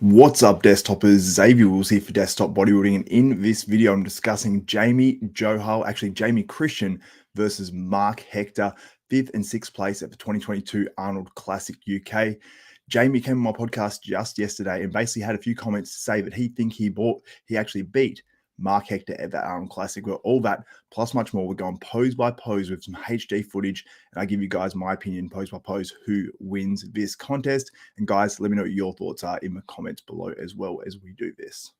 What's up, Desktopers? Xavier Wills here for Desktop Bodybuilding, and in this video I'm discussing Jamie Christian versus Marc Hector, 5th and 6th place at the 2022 Arnold Classic UK. Jamie came on my podcast just yesterday and basically had a few comments to say that he actually beat Marc Hector at that Arnold Classic. Well, all that plus much more. We're going pose by pose with some HD footage, and I give you guys my opinion pose by pose who wins this contest. And guys, let me know what your thoughts are in the comments below as well as we do this.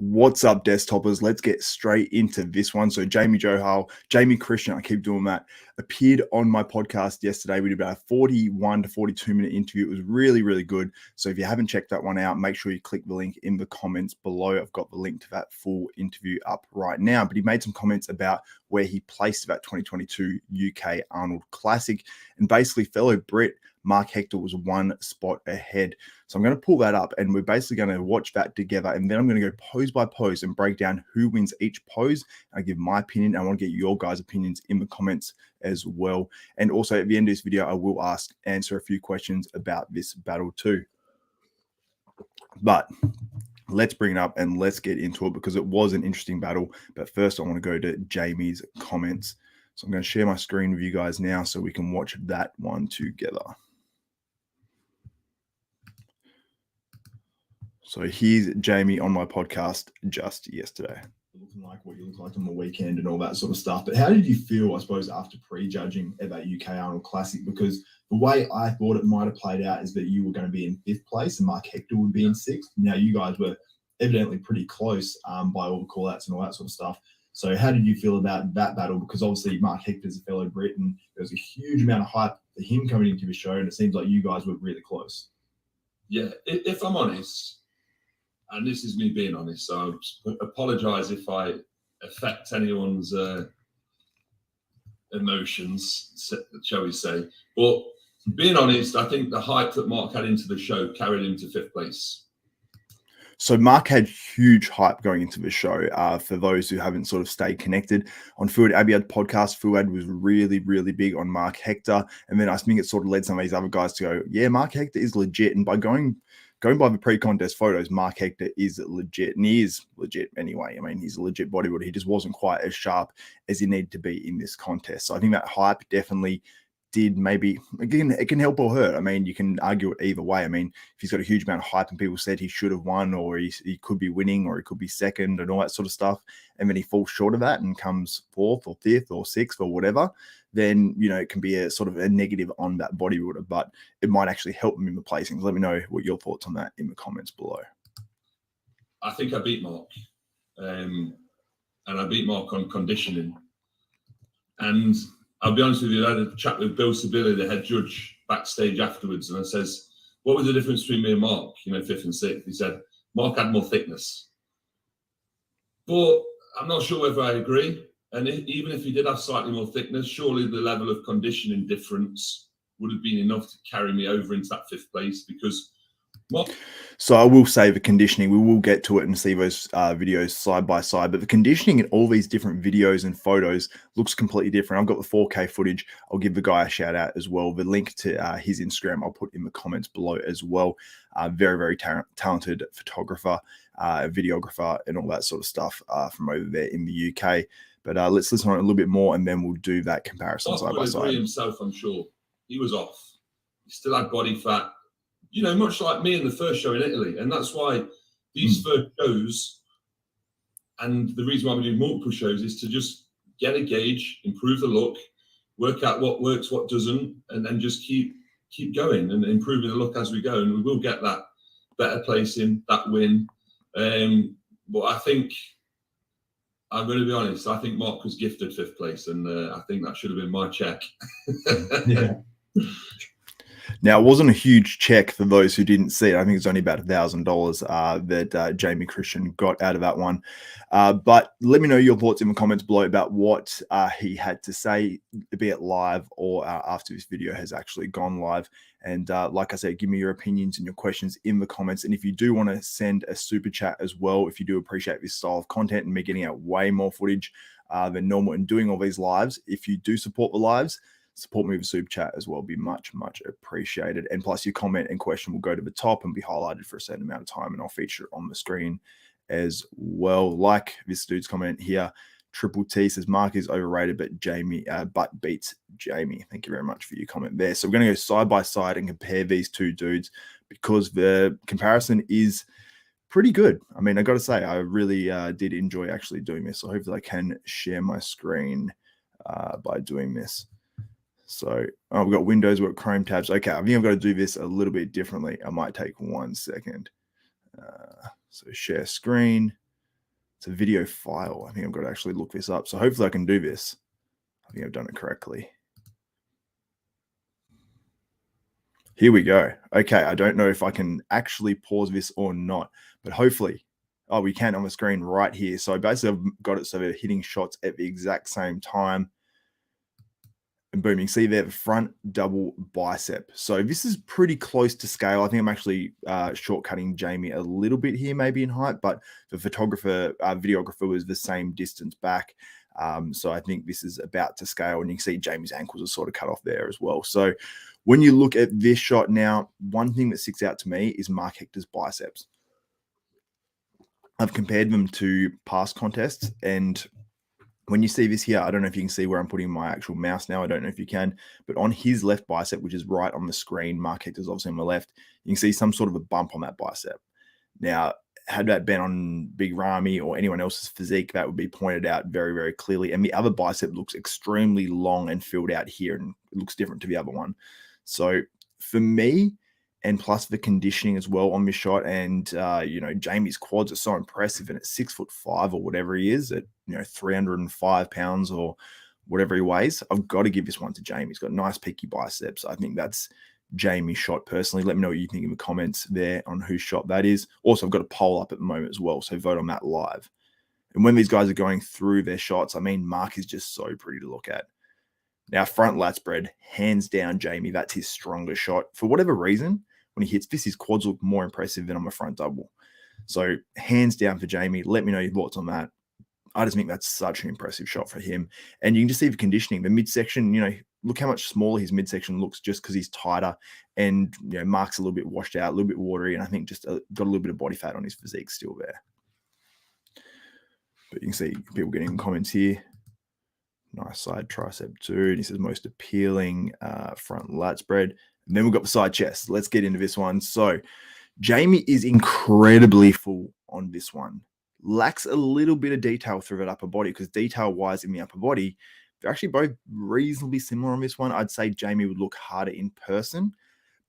What's up, Desktopers? Let's get straight into this one. So Jamie Christian, I keep doing that, appeared on my podcast yesterday. We did about a 41 to 42 minute interview. It was really, really good. So if you haven't checked that one out, make sure you click the link in the comments below. I've got the link to that full interview up right now. But he made some comments about where he placed that 2022 UK Arnold Classic. And basically, fellow Brit Marc Hector was one spot ahead. So I'm going to pull that up and we're basically going to watch that together. And then I'm going to go pose by pose and break down who wins each pose. I give my opinion. I want to get your guys' opinions in the comments as well. And also at the end of this video, I will answer a few questions about this battle too. But let's bring it up and let's get into it because it was an interesting battle. But first I want to go to Jamie's comments. So I'm going to share my screen with you guys now so we can watch that one together. So here's Jamie on my podcast just yesterday. Looking like what you look like on the weekend and all that sort of stuff. But how did you feel, I suppose, after prejudging at that UK Arnold Classic? Because the way I thought it might have played out is that you were going to be in 5th place and Marc Hector would be in 6th. Now, you guys were evidently pretty close by all the call-outs and all that sort of stuff. So how did you feel about that battle? Because obviously Marc Hector's a fellow Brit and there was a huge amount of hype for him coming into the show, and it seems like you guys were really close. Yeah, if I'm honest, and this is me being honest, so I apologise if I affect anyone's emotions, shall we say. But being honest, I think the hype that Marc had into the show carried him to 5th place. So Marc had huge hype going into the show. For those who haven't sort of stayed connected on Fouad Abiad podcast, Fouad was really, really big on Marc Hector. And then I think it sort of led some of these other guys to go, yeah, Marc Hector is legit. And by going by the pre-contest photos, Marc Hector is legit. And he is legit anyway. I mean, he's a legit bodybuilder. He just wasn't quite as sharp as he needed to be in this contest. So I think that hype definitely did maybe, again, it can help or hurt. I mean, you can argue it either way. I mean, if he's got a huge amount of hype and people said he should have won or he could be winning or he could be second and all that sort of stuff, and then he falls short of that and comes 4th or 5th or 6th or whatever, then, you know, it can be a sort of a negative on that bodybuilder, but it might actually help him in the placings. Let me know what your thoughts on that in the comments below. I think I beat Marc. And I beat Marc on conditioning. And I'll be honest with you, I had a chat with Bill Sibilli, the head judge, backstage afterwards, and I says, what was the difference between me and Marc, 5th and 6th? He said, Marc had more thickness. But I'm not sure whether I agree. And even if he did have slightly more thickness, surely the level of conditioning difference would have been enough to carry me over into that 5th place because So I will say the conditioning, we will get to it and see those videos side by side, but the conditioning in all these different videos and photos looks completely different. I've got the 4K footage. I'll give the guy a shout out as well. The link to his Instagram, I'll put in the comments below as well. Very, very talented photographer, videographer, and all that sort of stuff from over there in the UK. But let's listen on it a little bit more and then we'll do that comparison side by side. Himself, I'm sure. He was off. He still had body fat. You know, much like me in the first show in Italy. And that's why these first shows, and the reason why we do multiple shows is to just get a gauge, improve the look, work out what works, what doesn't, and then just keep going and improving the look as we go. And we will get that better placing, that win. But I think, I'm going to be honest, I think Marc was gifted 5th place, and I think that should have been my check. Yeah. Now, it wasn't a huge check for those who didn't see it. I think it's only about $1,000 that Jamie Christian got out of that one. But let me know your thoughts in the comments below about what he had to say, be it live or after this video has actually gone live. And like I said, give me your opinions and your questions in the comments. And if you do want to send a super chat as well, if you do appreciate this style of content and me getting out way more footage than normal and doing all these lives, if you do support the lives, support me with super chat as well. Be much, much appreciated. And plus your comment and question will go to the top and be highlighted for a certain amount of time, and I'll feature it on the screen as well. Like this dude's comment here, Triple T says Mark is overrated, but beats Jamie. Thank you very much for your comment there. So we're going to go side by side and compare these two dudes because the comparison is pretty good. I mean, I got to say, I really did enjoy actually doing this. So hopefully I can share my screen by doing this. So we've got Windows, we've got Chrome tabs. Okay, I think I've got to do this a little bit differently. I might take 1 second. So share screen. It's a video file. I think I've got to actually look this up. So hopefully I can do this. I think I've done it correctly. Here we go. Okay, I don't know if I can actually pause this or not, but hopefully, we can on the screen right here. So basically I've got it so they're hitting shots at the exact same time. And boom, you can see there the front double bicep. So this is pretty close to scale. I think I'm actually shortcutting Jamie a little bit here, maybe in height, but the videographer was the same distance back. So I think this is about to scale, and you can see Jamie's ankles are sort of cut off there as well. So when you look at this shot now, one thing that sticks out to me is Marc Hector's biceps. I've compared them to past contests, and when you see this here, I don't know if you can see where I'm putting my actual mouse now. I don't know if you can, but on his left bicep, which is right on the screen, Marc Hector's obviously on the left, you can see some sort of a bump on that bicep. Now, had that been on Big Ramy or anyone else's physique, that would be pointed out very, very clearly. And the other bicep looks extremely long and filled out here, and it looks different to the other one. So for me, and plus the conditioning as well on this shot, and Jamie's quads are so impressive, and at 6'5" or whatever he is, at 305 pounds or whatever he weighs, I've got to give this one to Jamie. He's got nice peaky biceps. I think that's Jamie's shot personally. Let me know what you think in the comments there on whose shot that is. Also, I've got a poll up at the moment as well, so vote on that live. And when these guys are going through their shots, I mean, Marc is just so pretty to look at. Now, front lat spread, hands down, Jamie, that's his strongest shot. For whatever reason, when he hits this, his quads look more impressive than on the front double. So hands down for Jamie. Let me know your thoughts on that. I just think that's such an impressive shot for him. And you can just see the conditioning. The midsection, look how much smaller his midsection looks just because he's tighter. And, Marc's a little bit washed out, a little bit watery, and I think just got a little bit of body fat on his physique still there. But you can see people getting comments here. Nice side tricep dude. He says most appealing front lat spread. And then we've got the side chest. Let's get into this one. So Jamie is incredibly full on this one. Lacks a little bit of detail through that upper body, because detail-wise in the upper body, they're actually both reasonably similar on this one. I'd say Jamie would look harder in person,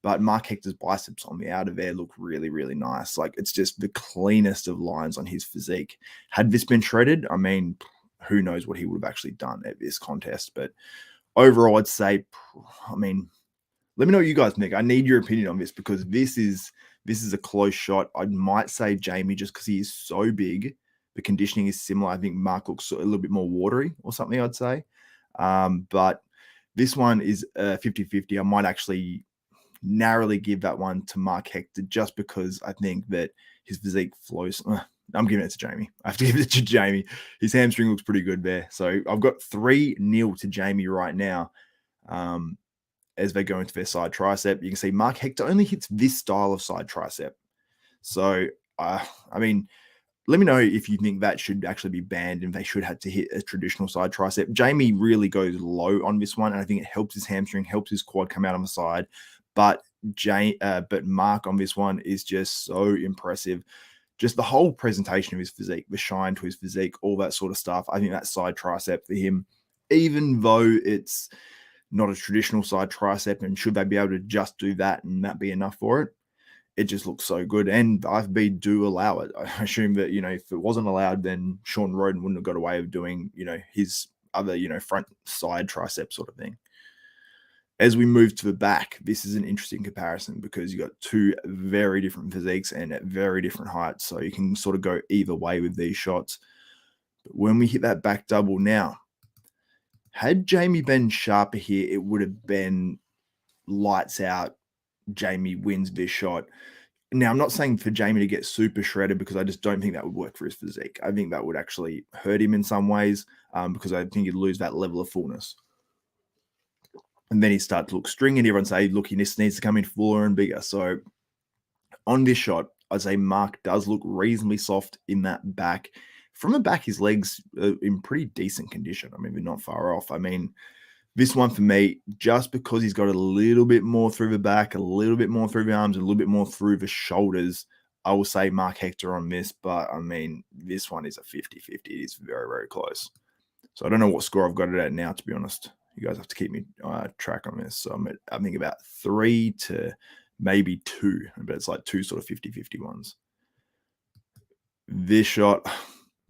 but Marc Hector's biceps on the outer there look really, really nice. Like, it's just the cleanest of lines on his physique. Had this been shredded, I mean, who knows what he would have actually done at this contest. But overall, I'd say, let me know what you guys think. I need your opinion on this, because this is a close shot. I might say Jamie just because he is so big. The conditioning is similar. I think Marc looks a little bit more watery or something, I'd say. But this one is 50-50. I might actually narrowly give that one to Marc Hector, just because I think that his physique flows. I'm giving it to Jamie. I have to give it to Jamie. His hamstring looks pretty good there. So I've got 3-0 to Jamie right now. As they go into their side tricep, you can see Marc Hector only hits this style of side tricep. So, let me know if you think that should actually be banned and they should have to hit a traditional side tricep. Jamie really goes low on this one, and I think it helps his hamstring, helps his quad come out on the side. But Marc on this one is just so impressive. Just the whole presentation of his physique, the shine to his physique, all that sort of stuff. I think that side tricep for him, even though it's not a traditional side tricep, and should they be able to just do that and that be enough for it, it just looks so good. And IFBB do allow it. I assume that, if it wasn't allowed, then Sean Roden wouldn't have got away with doing, his other, front side tricep sort of thing. As we move to the back, this is an interesting comparison because you got two very different physiques and at very different heights. So you can sort of go either way with these shots. But when we hit that back double now, had Jamie been sharper here, it would have been lights out. Jamie wins this shot. Now, I'm not saying for Jamie to get super shredded because I just don't think that would work for his physique. I think that would actually hurt him in some ways because I think he'd lose that level of fullness. And then he'd start to look stringy and everyone say, look, he just needs to come in fuller and bigger. So on this shot, I'd say Marc does look reasonably soft in that back. From the back, his legs are in pretty decent condition. I mean, they're not far off. I mean, this one for me, just because he's got a little bit more through the back, a little bit more through the arms, a little bit more through the shoulders, I will say Marc Hector on this. But, I mean, this one is a 50-50. It is very, very close. So I don't know what score I've got it at now, to be honest. You guys have to keep me track on this. So I'm at, I think, about 3 to maybe 2. But it's like 2 sort of 50-50 ones. This shot,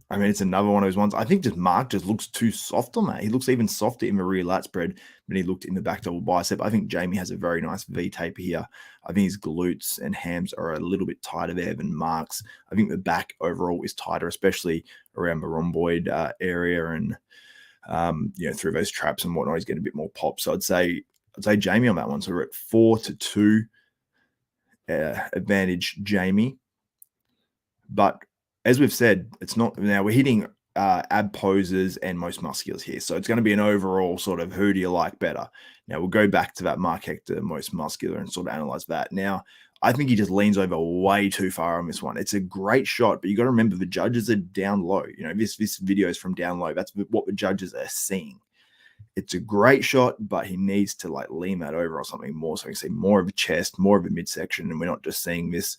I mean, it's another one of those ones. I think just Marc just looks too soft on that. He looks even softer in the rear lat spread than he looked in the back double bicep. I think Jamie has a very nice V taper here. I think his glutes and hams are a little bit tighter there than Marc's. I think the back overall is tighter, especially around the rhomboid area and through those traps and whatnot. He's getting a bit more pop. So I'd say Jamie on that one. So we're at 4-2 advantage Jamie. But as we've said, it's not now we're hitting ab poses and most musculars here. So it's going to be an overall sort of who do you like better. Now we'll go back to that Marc Hector most muscular and sort of analyze that. Now, I think he just leans over way too far on this one. It's a great shot, but you got to remember the judges are down low. You know, this video is from down low. That's what the judges are seeing. It's a great shot, but he needs to like lean that over or something more so we can see more of a chest, more of a midsection, and we're not just seeing this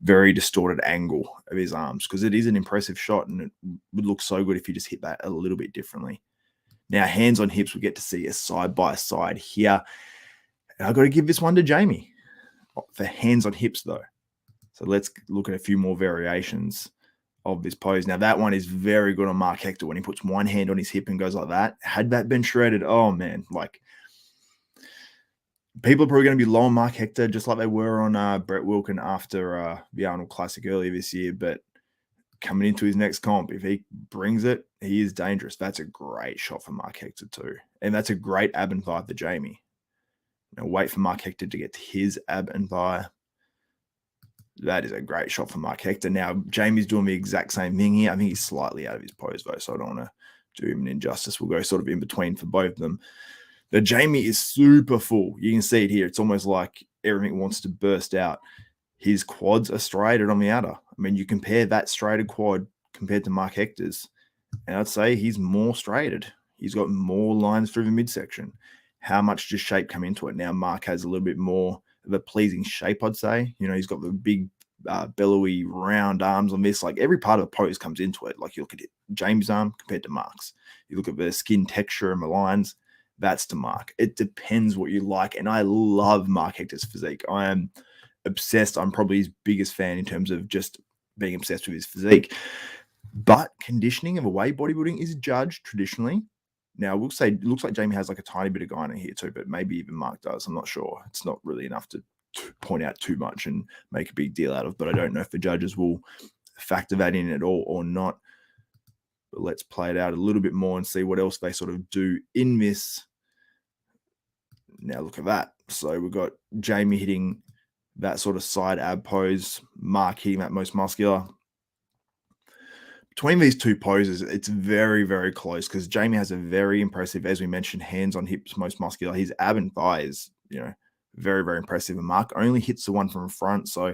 very distorted angle of his arms because it is an impressive shot and it would look so good if you just hit that a little bit differently. Now, hands on hips, we get to see a side by side here. And I've got to give this one to Jamie for hands on hips though. So let's look at a few more variations of this pose. Now that one is very good on Marc Hector when he puts one hand on his hip and goes like that. Had that been shredded, oh man, like people are probably going to be low on Marc Hector just like they were on Brett Wilkin after the Arnold Classic earlier this year. But coming into his next comp, if he brings it, he is dangerous. That's a great shot for Marc Hector too. And that's a great ab and thigh for Jamie. Now wait for Marc Hector to get to his ab and thigh. That is a great shot for Marc Hector. Now, Jamie's doing the exact same thing here. I think he's slightly out of his pose, though, so I don't want to do him an injustice. We'll go sort of in between for both of them. The Jamie is super full. You can see it here. It's almost like everything wants to burst out. His quads are striated on the outer. I mean, you compare that striated quad compared to Marc Hector's, and I'd say he's more striated. He's got more lines through the midsection. How much does shape come into it? Now, Marc has a little bit more of a pleasing shape, I'd say. You know, he's got the big, billowy, round arms on this. Like every part of the pose comes into it. Like you look at it, James' arm compared to Marc's. You look at the skin texture and the lines, that's to Marc. It depends what you like. And I love Marc Hector's physique. I am obsessed. I'm probably his biggest fan in terms of just being obsessed with his physique. But conditioning of away bodybuilding is judged traditionally. Now, we'll say it looks like Jamie has like a tiny bit of gyno here too, but maybe even Marc does. I'm not sure. It's not really enough to point out too much and make a big deal out of, but I don't know if the judges will factor that in at all or not. But let's play it out a little bit more and see what else they sort of do in this. Now, look at that. So we've got Jamie hitting that sort of side ab pose, Marc hitting that most muscular. Between these two poses, it's very, very close because Jamie has a very impressive, as we mentioned, hands on hips, most muscular. His ab and thigh is, very, very impressive. And Marc only hits the one from front. So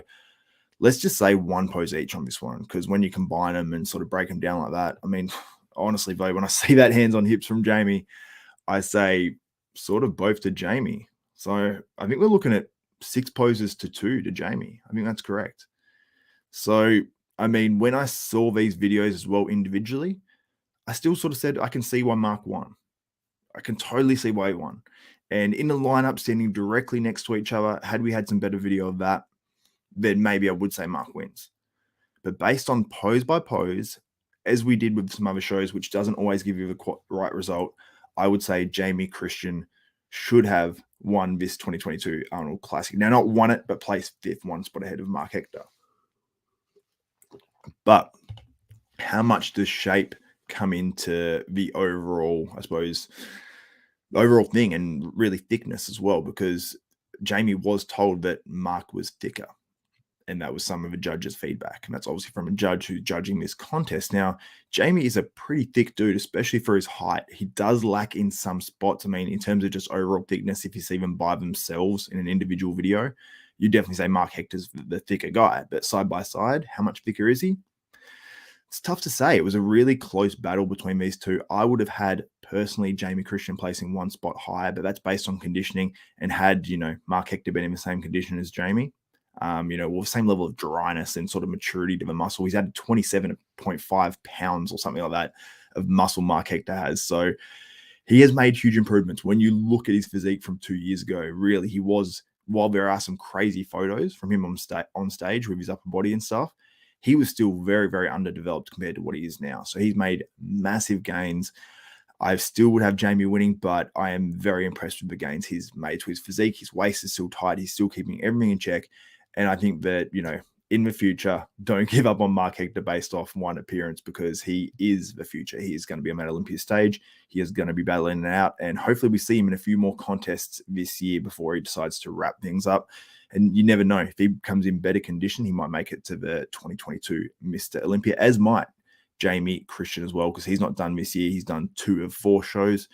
let's just say one pose each on this one because when you combine them and sort of break them down like that, I mean, honestly, though, when I see that hands on hips from Jamie, I say sort of both to Jamie. So I think we're looking at 6 poses to 2 to Jamie. I think that's correct. So I mean, when I saw these videos as well individually, I still sort of said I can see why Marc won. I can totally see why he won. And in the lineup, standing directly next to each other, had we had some better video of that, then maybe I would say Marc wins. But based on pose by pose, as we did with some other shows, which doesn't always give you the right result, I would say Jamie Christian should have won this 2022 Arnold Classic. Now, not won it, but placed 5th, 1 spot ahead of Marc Hector. But how much does shape come into the overall, I suppose, the overall thing, and really thickness as well? Because Jamie was told that Marc was thicker, and that was some of the judges' feedback. And that's obviously from a judge who's judging this contest. Now, Jamie is a pretty thick dude, especially for his height. He does lack in some spots. I mean, in terms of just overall thickness, if you see them by themselves in an individual video, you definitely say Marc Hector's the thicker guy. But side by side, how much thicker is he? It's tough to say. It was a really close battle between these two. I would have had, personally, Jamie Christian placing 1 spot higher, but that's based on conditioning. And had, Marc Hector been in the same condition as Jamie, well, same level of dryness and sort of maturity to the muscle. He's had 27.5 pounds or something like that of muscle Marc Hector has. So he has made huge improvements. When you look at his physique from 2 years ago, really, he was, while there are some crazy photos from him on stage with his upper body and stuff, he was still very, very underdeveloped compared to what he is now. So he's made massive gains. I still would have Jamie winning, but I am very impressed with the gains he's made to his physique. His waist is still tight. He's still keeping everything in check. And I think that, in the future, don't give up on Marc Hector based off one appearance, because he is the future. He is going to be on that Olympia stage. He is going to be battling it out. And hopefully we see him in a few more contests this year before he decides to wrap things up. And you never know. If he comes in better condition, he might make it to the 2022 Mr. Olympia, as might Jamie Christian as well, because he's not done this year. He's done 2 of 4 shows,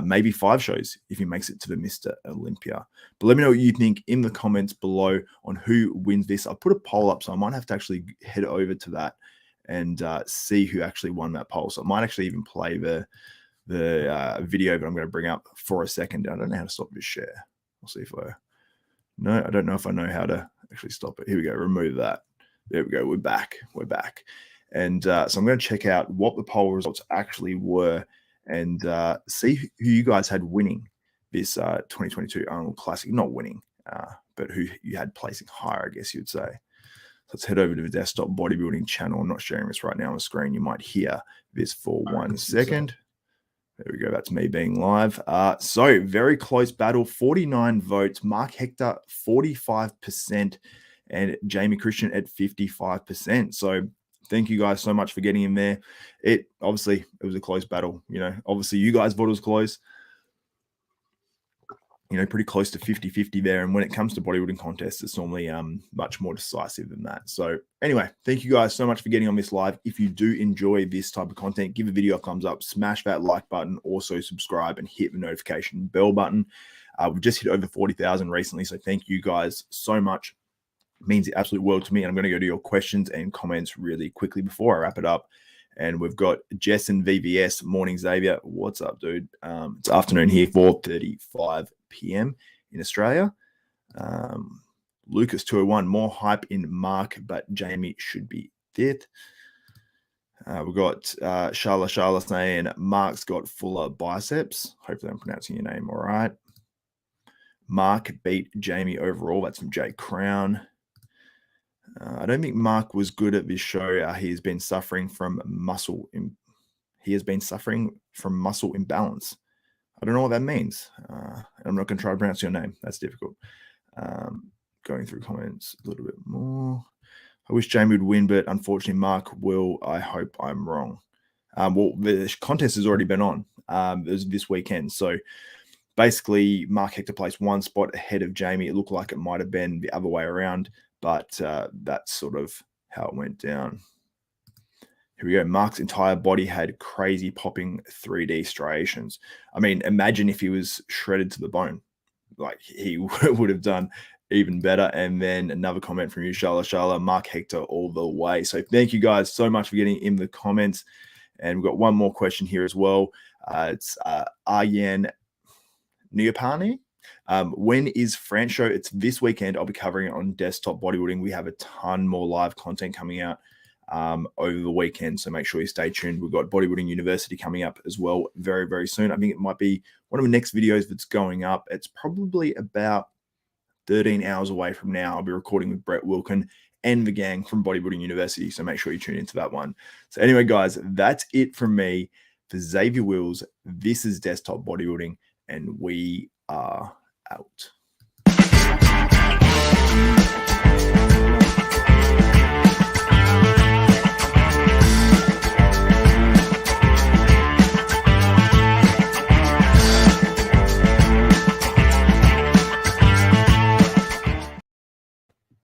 maybe 5 shows if he makes it to the Mr. Olympia. But let me know what you think in the comments below on who wins this. I'll put a poll up, so I might have to actually head over to that and see who actually won that poll. So I might actually even play the video, but I'm going to bring up for a second. I don't know how to stop this share. I'll see if no, I don't know if I know how to actually stop it. Here we go. Remove that. There we go. We're back. And so I'm going to check out what the poll results actually were and see who you guys had winning this 2022 Arnold Classic. Not winning, but who you had placing higher, I guess you'd say. So let's head over to the Desktop Bodybuilding channel. I'm not sharing this right now on the screen. You might hear this for 1 second. There we go. That's me being live. So very close battle. 49 votes. Marc Hector 45% and Jamie Christian at 55%. So thank you guys so much for getting in there. It was a close battle. Obviously you guys thought it was close. Pretty close to 50-50 there. And when it comes to bodybuilding contests, it's normally much more decisive than that. So anyway, thank you guys so much for getting on this live. If you do enjoy this type of content, give the video a thumbs up, smash that like button, also subscribe and hit the notification bell button. We've just hit over 40,000 recently. So thank you guys so much. It means the absolute world to me. And I'm going to go to your questions and comments really quickly before I wrap it up. And we've got Jess and VVS. Morning, Xavier. What's up, dude? It's afternoon here, 4:35 p.m. in Australia. Lucas 201, more hype in Marc, but Jamie should be 5th. We've got Shala saying Marc's got fuller biceps. Hopefully I'm pronouncing your name all right. Marc beat Jamie overall. That's from Jake Crown. I don't think Marc was good at this show. He has been suffering from muscle. He has been suffering from muscle imbalance. I don't know what that means. I'm not going to try to pronounce your name. That's difficult. Going through comments a little bit more. I wish Jamie would win, but unfortunately Marc will. I hope I'm wrong. Well, the contest has already been on this weekend. So basically, Marc Hector placed 1 spot ahead of Jamie. It looked like it might have been the other way around, but that's sort of how it went down. Here we go. Marc's entire body had crazy popping 3D striations. I mean, imagine if he was shredded to the bone. Like, he would have done even better. And then another comment from you, Shala, Marc Hector all the way. So thank you guys so much for getting in the comments. And we've got one more question here as well. It's Aryan Neopani. When is France show? It's this weekend. I'll be covering it on Desktop Bodybuilding. We have a ton more live content coming out over the weekend, so make sure you stay tuned. We've got Bodybuilding University coming up as well very, very soon. I think it might be one of the next videos that's going up. It's probably about 13 hours away from now. I'll be recording with Brett Wilkin and the gang from Bodybuilding University, so make sure you tune into that one. So anyway, guys, that's it from me. For Xavier Wills, this is Desktop Bodybuilding, and we are out.